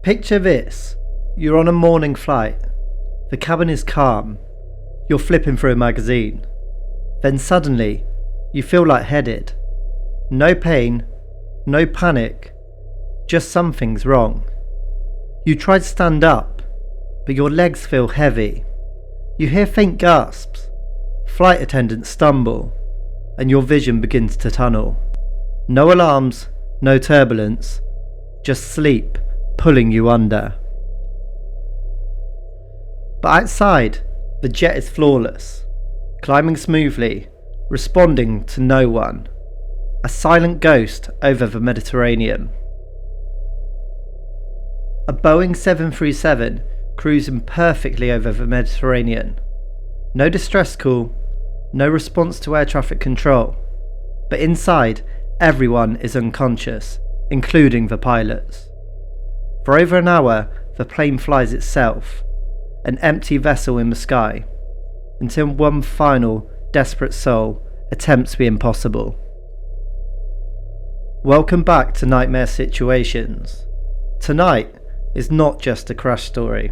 Picture this. You're on a morning flight. The cabin is calm. You're flipping through a magazine. Then suddenly, you feel lightheaded. No pain, no panic, just something's wrong. You try to stand up, but your legs feel heavy. You hear faint gasps. Flight attendants stumble, and your vision begins to tunnel. No alarms, no turbulence, just sleep pulling you under. But outside, the jet is flawless, climbing smoothly, responding to no one. A silent ghost over the Mediterranean. A Boeing 737 cruising perfectly over the Mediterranean. No distress call, no response to air traffic control. But inside, everyone is unconscious, including the pilots. For over an hour, the plane flies itself, an empty vessel in the sky, until one final, desperate soul attempts the impossible. Welcome back to Nightmare Situations. Tonight is not just a crash story.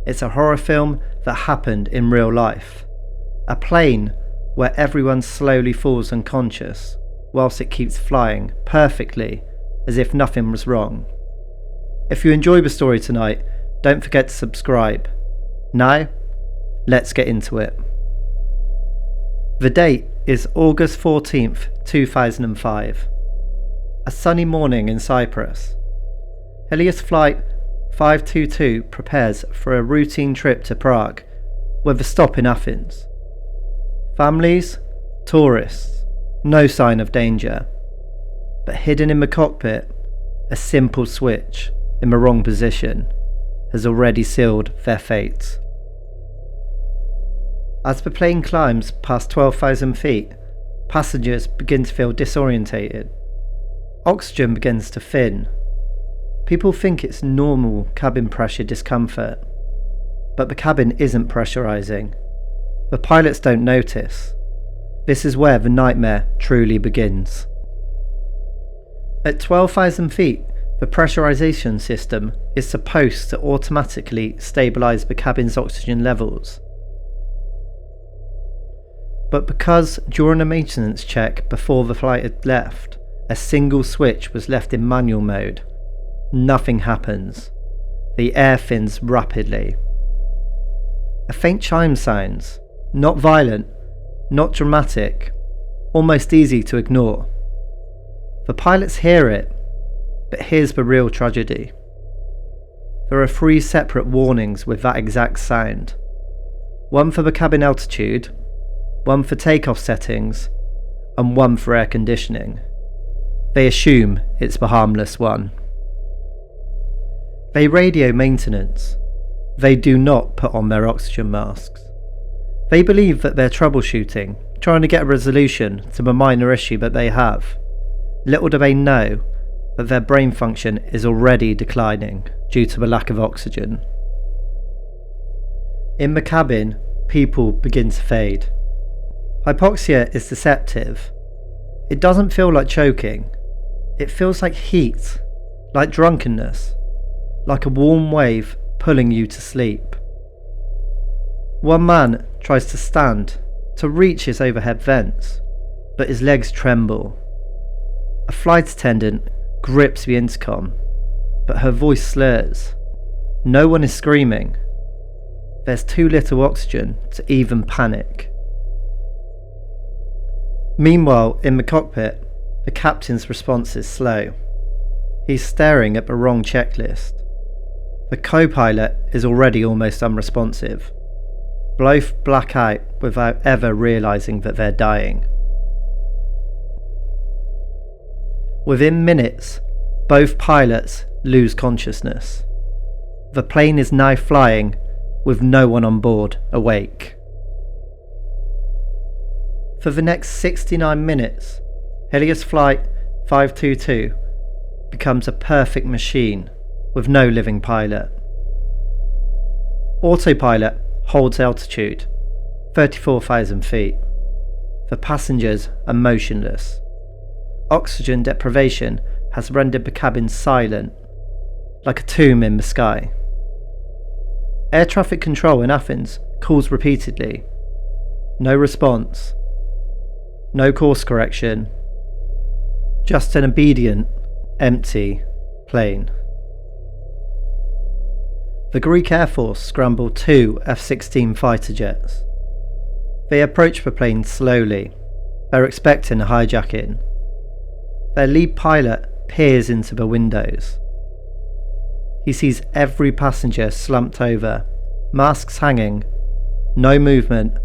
It's a horror film that happened in real life. A plane where everyone slowly falls unconscious whilst it keeps flying perfectly as if nothing was wrong. If you enjoy the story tonight, don't forget to subscribe. Now, let's get into it. The date is August 14th, 2005. A sunny morning in Cyprus. Helios Flight 522 prepares for a routine trip to Prague, with a stop in Athens. Families, tourists, no sign of danger. But hidden in the cockpit, a simple switch in the wrong position has already sealed their fates. As the plane climbs past 12,000 feet, passengers begin to feel disorientated. Oxygen begins to thin. People think it's normal cabin pressure discomfort, but the cabin isn't pressurizing. The pilots don't notice. This is where the nightmare truly begins. At 12,000 feet, the pressurization system is supposed to automatically stabilize the cabin's oxygen levels. But because during a maintenance check before the flight had left, a single switch was left in manual mode, nothing happens. The air thins rapidly. A faint chime sounds, not violent, not dramatic, almost easy to ignore. The pilots hear it, but here's the real tragedy. There are 3 separate warnings with that exact sound. One for the cabin altitude, one for takeoff settings, and one for air conditioning. They assume it's the harmless one. They radio maintenance. They do not put on their oxygen masks. They believe that they're troubleshooting, trying to get a resolution to the minor issue that they have. Little do they know that their brain function is already declining due to the lack of oxygen. In the cabin, people begin to fade. Hypoxia is deceptive. It doesn't feel like choking. It feels like heat, like drunkenness, like a warm wave pulling you to sleep. One man tries to stand to reach his overhead vents, but his legs tremble. A flight attendant grips the intercom, but her voice slurs. No one is screaming. There's too little oxygen to even panic. Meanwhile, in the cockpit, the captain's response is slow. He's staring at the wrong checklist. The co-pilot is already almost unresponsive. Both black out without ever realizing that they're dying. Within minutes, both pilots lose consciousness. The plane is now flying with no one on board awake. For the next 69 minutes, Helios Flight 522 becomes a perfect machine with no living pilot. Autopilot holds altitude, 34,000 feet. The passengers are motionless. Oxygen deprivation has rendered the cabin silent, like a tomb in the sky. Air traffic control in Athens calls repeatedly. No response. No course correction. Just an obedient, empty plane. The Greek Air Force scrambled 2 F-16 fighter jets. They approach the plane slowly. They're expecting a hijacking. Their lead pilot peers into the windows. He sees every passenger slumped over, masks hanging, no movement,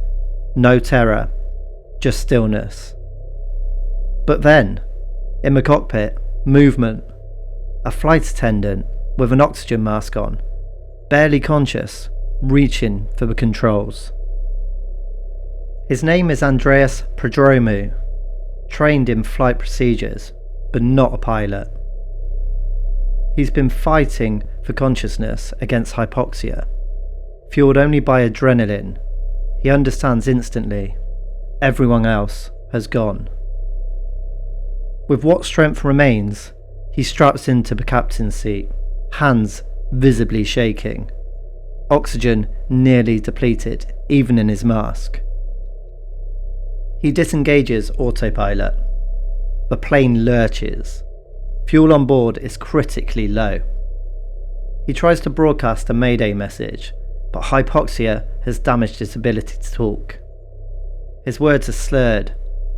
no terror, just stillness. But then, in the cockpit, movement. A flight attendant with an oxygen mask on, barely conscious, reaching for the controls. His name is Andreas Prodromou, trained in flight procedures, but not a pilot. He's been fighting for consciousness against hypoxia. Fueled only by adrenaline, he understands instantly. Everyone else has gone. With what strength remains, he straps into the captain's seat, hands visibly shaking. Oxygen nearly depleted, even in his mask. He disengages autopilot. The plane lurches. Fuel on board is critically low. He tries to broadcast a mayday message, but hypoxia has damaged his ability to talk. His words are slurred,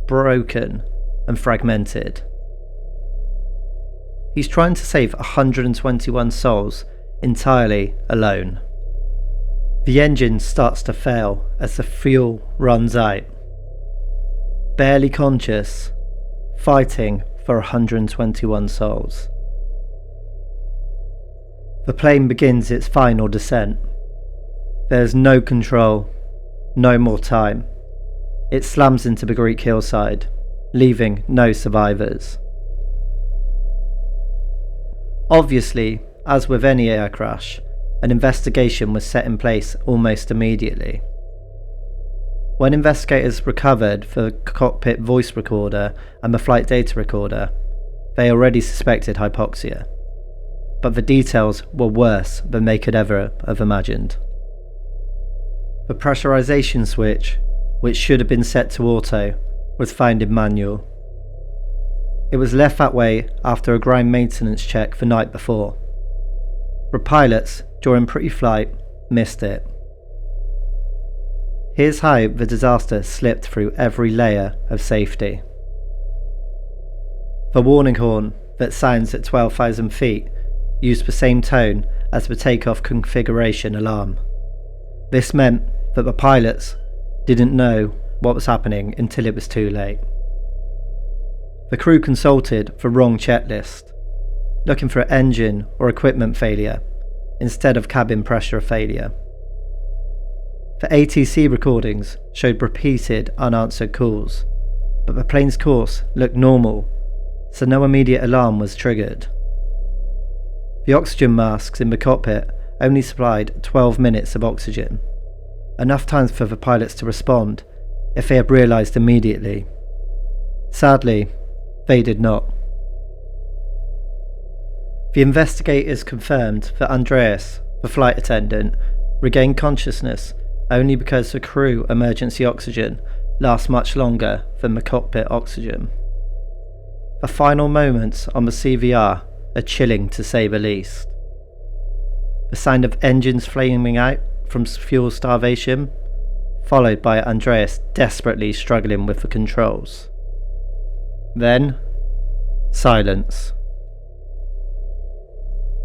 broken, and fragmented. He's trying to save 121 souls entirely alone. The engine starts to fail as the fuel runs out. Barely conscious, fighting for 121 souls. The plane begins its final descent. There's no control, no more time. It slams into the Greek hillside, leaving no survivors. Obviously, as with any air crash, an investigation was set in place almost immediately. When investigators recovered the cockpit voice recorder and the flight data recorder, they already suspected hypoxia. But the details were worse than they could ever have imagined. The pressurization switch, which should have been set to auto, was found in manual. It was left that way after a ground maintenance check the night before. The pilots, during pre-flight, missed it. Here's how the disaster slipped through every layer of safety. The warning horn that sounds at 12,000 feet used the same tone as the takeoff configuration alarm. This meant that the pilots didn't know what was happening until it was too late. The crew consulted the wrong checklist, looking for engine or equipment failure instead of cabin pressure failure. The ATC recordings showed repeated unanswered calls, but the plane's course looked normal, so no immediate alarm was triggered. The oxygen masks in the cockpit only supplied 12 minutes of oxygen, enough time for the pilots to respond if they had realised immediately. Sadly, they did not. The investigators confirmed that Andreas, the flight attendant, regained consciousness only because the crew emergency oxygen lasts much longer than the cockpit oxygen. The final moments on the CVR are chilling to say the least. The sound of engines flaming out from fuel starvation, followed by Andreas desperately struggling with the controls. Then, silence.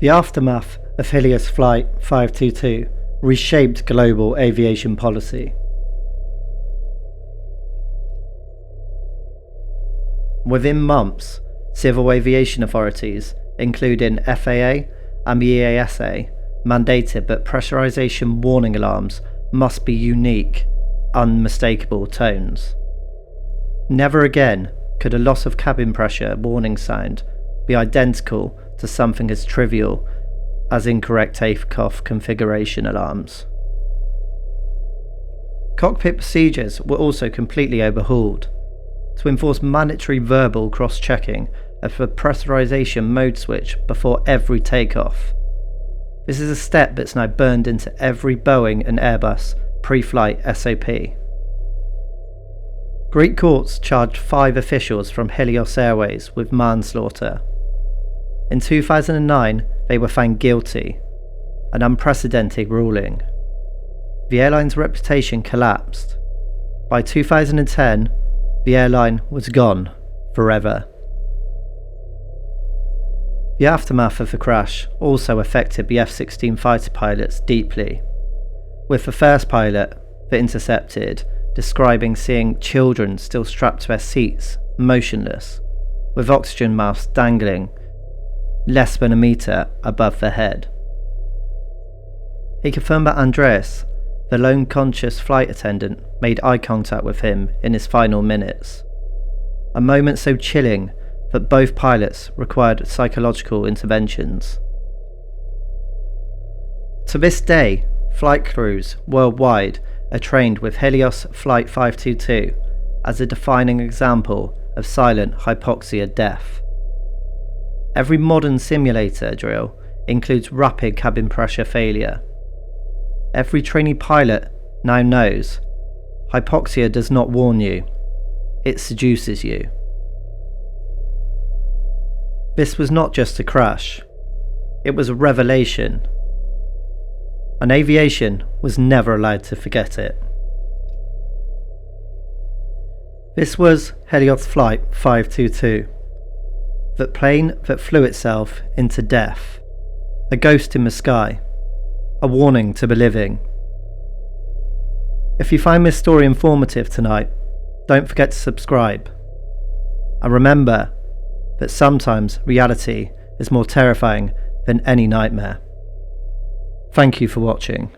The aftermath of Helios Flight 522 reshaped global aviation policy. Within months, civil aviation authorities, including FAA and the EASA, mandated that pressurization warning alarms must be unique, unmistakable tones. Never again could a loss of cabin pressure warning sound be identical to something as trivial as incorrect takeoff configuration alarms. Cockpit procedures were also completely overhauled to enforce mandatory verbal cross-checking of the pressurization mode switch before every takeoff, This is a step that's now burned into every Boeing and Airbus pre-flight SOP. Greek courts charged 5 officials from Helios Airways with manslaughter. In 2009, they were found guilty, an unprecedented ruling. The airline's reputation collapsed. By 2010, the airline was gone forever. The aftermath of the crash also affected the F-16 fighter pilots deeply, with the first pilot that intercepted describing seeing children still strapped to their seats, motionless, with oxygen masks dangling less than a metre above their head. He confirmed that Andreas, the lone conscious flight attendant, made eye contact with him in his final minutes, a moment so chilling that both pilots required psychological interventions. To this day, flight crews worldwide are trained with Helios Flight 522 as a defining example of silent hypoxia death. Every modern simulator drill includes rapid cabin pressure failure. Every trainee pilot now knows hypoxia does not warn you, it seduces you. This was not just a crash, it was a revelation. And aviation was never allowed to forget it. This was Helios Flight 522, that plane that flew itself into death, a ghost in the sky, a warning to the living. If you find this story informative tonight, don't forget to subscribe. And remember that sometimes reality is more terrifying than any nightmare. Thank you for watching.